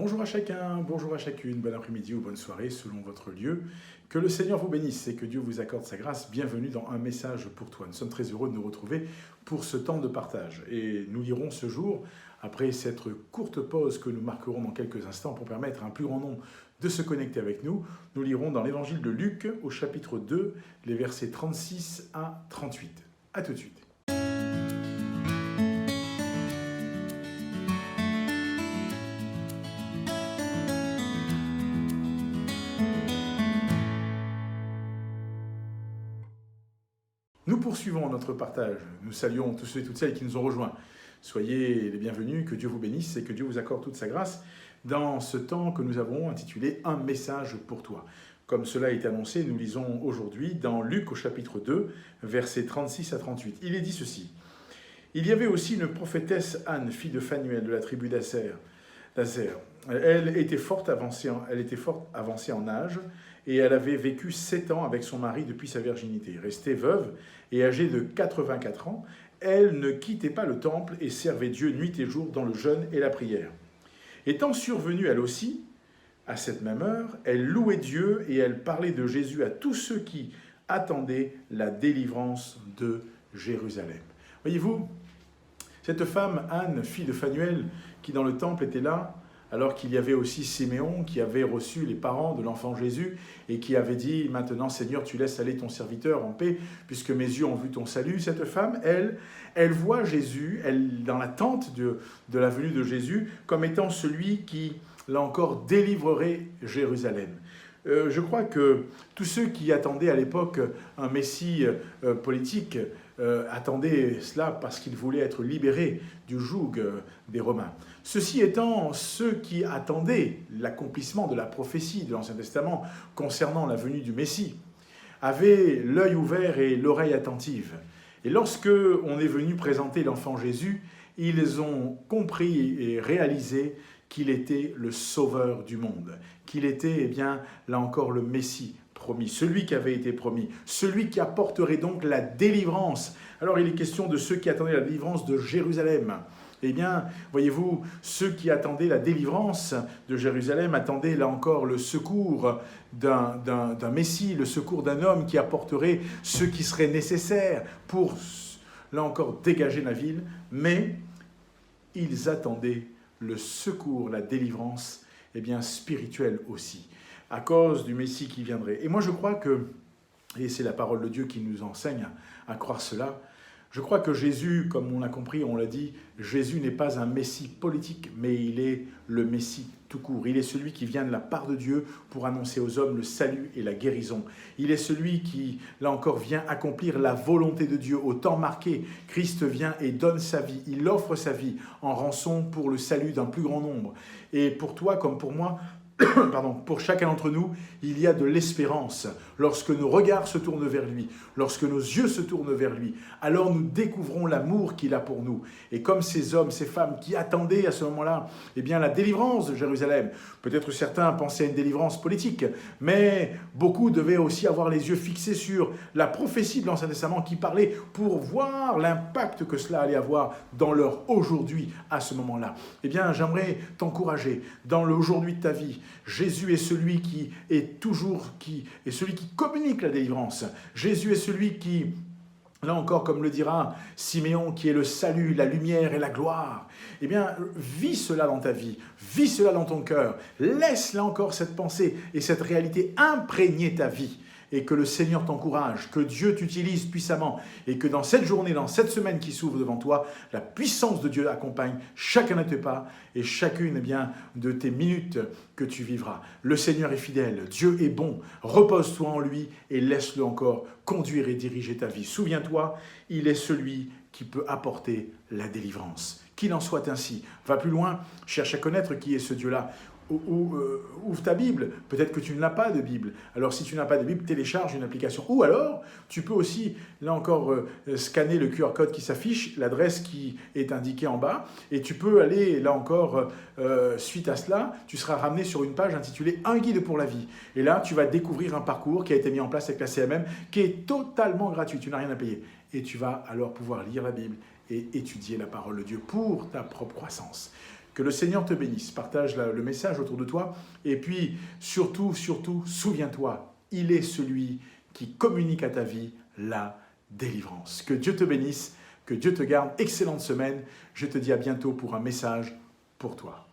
Bonjour à chacun, bonjour à chacune, bon après-midi ou bonne soirée selon votre lieu. Que le Seigneur vous bénisse et que Dieu vous accorde sa grâce. Bienvenue dans Un message pour toi. Nous sommes très heureux de nous retrouver pour ce temps de partage. Et nous lirons ce jour, après cette courte pause que nous marquerons dans quelques instants pour permettre à un plus grand nombre de se connecter avec nous, nous lirons dans l'évangile de Luc au chapitre 2, les versets 36 à 38. A tout de suite. Nous poursuivons notre partage. Nous saluons tous ceux et toutes celles qui nous ont rejoints. Soyez les bienvenus, que Dieu vous bénisse et que Dieu vous accorde toute sa grâce dans ce temps que nous avons intitulé « Un message pour toi ». Comme cela a été annoncé, nous lisons aujourd'hui dans Luc au chapitre 2, versets 36 à 38. Il est dit ceci. « Il y avait aussi une prophétesse Anne, fille de Phanuel, de la tribu d'Aser. Elle était fort avancée en âge, et elle avait vécu 7 ans avec son mari depuis sa virginité. Restée veuve et âgée de 84 ans, elle ne quittait pas le temple et servait Dieu nuit et jour dans le jeûne et la prière. Étant survenue elle aussi, à cette même heure, elle louait Dieu et elle parlait de Jésus à tous ceux qui attendaient la délivrance de Jérusalem. » Voyez-vous, cette femme, Anne, fille de Phanuel, qui dans le temple était là, alors qu'il y avait aussi Siméon qui avait reçu les parents de l'enfant Jésus et qui avait dit « Maintenant, Seigneur, tu laisses aller ton serviteur en paix, puisque mes yeux ont vu ton salut. » Cette femme, elle voit Jésus, dans l'attente de la venue de Jésus, comme étant celui qui, là encore, délivrerait Jérusalem. Je crois que tous ceux qui attendaient à l'époque un messie politique attendaient cela parce qu'ils voulaient être libérés du joug des Romains. Ceci étant, ceux qui attendaient l'accomplissement de la prophétie de l'Ancien Testament concernant la venue du Messie avaient l'œil ouvert et l'oreille attentive. Et lorsque on est venu présenter l'enfant Jésus, ils ont compris et réalisé qu'il était le sauveur du monde, qu'il était, eh bien, là encore, le Messie promis, celui qui avait été promis, celui qui apporterait donc la délivrance. Alors il est question de ceux qui attendaient la délivrance de Jérusalem. Eh bien, voyez-vous, ceux qui attendaient la délivrance de Jérusalem attendaient là encore le secours d'un Messie, le secours d'un homme qui apporterait ce qui serait nécessaire pour, là encore, dégager la ville, mais ils attendaient le secours, la délivrance, eh bien, spirituelle aussi, à cause du Messie qui viendrait. Et moi, je crois que, et c'est la parole de Dieu qui nous enseigne à croire cela, je crois que Jésus, comme on l'a compris, on l'a dit, Jésus n'est pas un Messie politique, mais il est le Messie tout court. Il est celui qui vient de la part de Dieu pour annoncer aux hommes le salut et la guérison. Il est celui qui, là encore, vient accomplir la volonté de Dieu au temps marqué. Christ vient et donne sa vie. Il offre sa vie en rançon pour le salut d'un plus grand nombre. Et pour toi comme pour moi, pour chacun d'entre nous, il y a de l'espérance. Lorsque nos regards se tournent vers lui, lorsque nos yeux se tournent vers lui, alors nous découvrons l'amour qu'il a pour nous. Et comme ces hommes, ces femmes qui attendaient à ce moment-là, eh bien, la délivrance de Jérusalem, peut-être certains pensaient à une délivrance politique, mais beaucoup devaient aussi avoir les yeux fixés sur la prophétie de l'Ancien Testament qui parlait pour voir l'impact que cela allait avoir dans leur aujourd'hui à ce moment-là. Eh bien, j'aimerais t'encourager dans l'aujourd'hui de ta vie. Jésus est celui qui est celui qui communique la délivrance. Jésus est celui qui, là encore, comme le dira Siméon, qui est le salut, la lumière et la gloire. Eh bien, vis cela dans ta vie, vis cela dans ton cœur. Laisse là encore cette pensée et cette réalité imprégner ta vie. Et que le Seigneur t'encourage, que Dieu t'utilise puissamment et que dans cette journée, dans cette semaine qui s'ouvre devant toi, la puissance de Dieu accompagne chacun de tes pas et chacune bien, de tes minutes que tu vivras. Le Seigneur est fidèle, Dieu est bon, repose-toi en lui et laisse-le encore conduire et diriger ta vie. Souviens-toi, il est celui qui peut apporter la délivrance. Qu'il en soit ainsi. Va plus loin, cherche à connaître qui est ce Dieu-là. Ouvre ta Bible, peut-être que tu ne l'as pas de Bible. Alors si tu n'as pas de Bible, télécharge une application. Ou alors, tu peux aussi, là encore, scanner le QR code qui s'affiche, l'adresse qui est indiquée en bas, et tu peux aller, là encore, suite à cela, tu seras ramené sur une page intitulée « Un guide pour la vie ». Et là, tu vas découvrir un parcours qui a été mis en place avec la CMM, qui est totalement gratuit, tu n'as rien à payer. Et tu vas alors pouvoir lire la Bible et étudier la parole de Dieu pour ta propre croissance. Que le Seigneur te bénisse. Partage le message autour de toi. Et puis, surtout, souviens-toi, il est celui qui communique à ta vie la délivrance. Que Dieu te bénisse, que Dieu te garde. Excellente semaine. Je te dis à bientôt pour un message pour toi.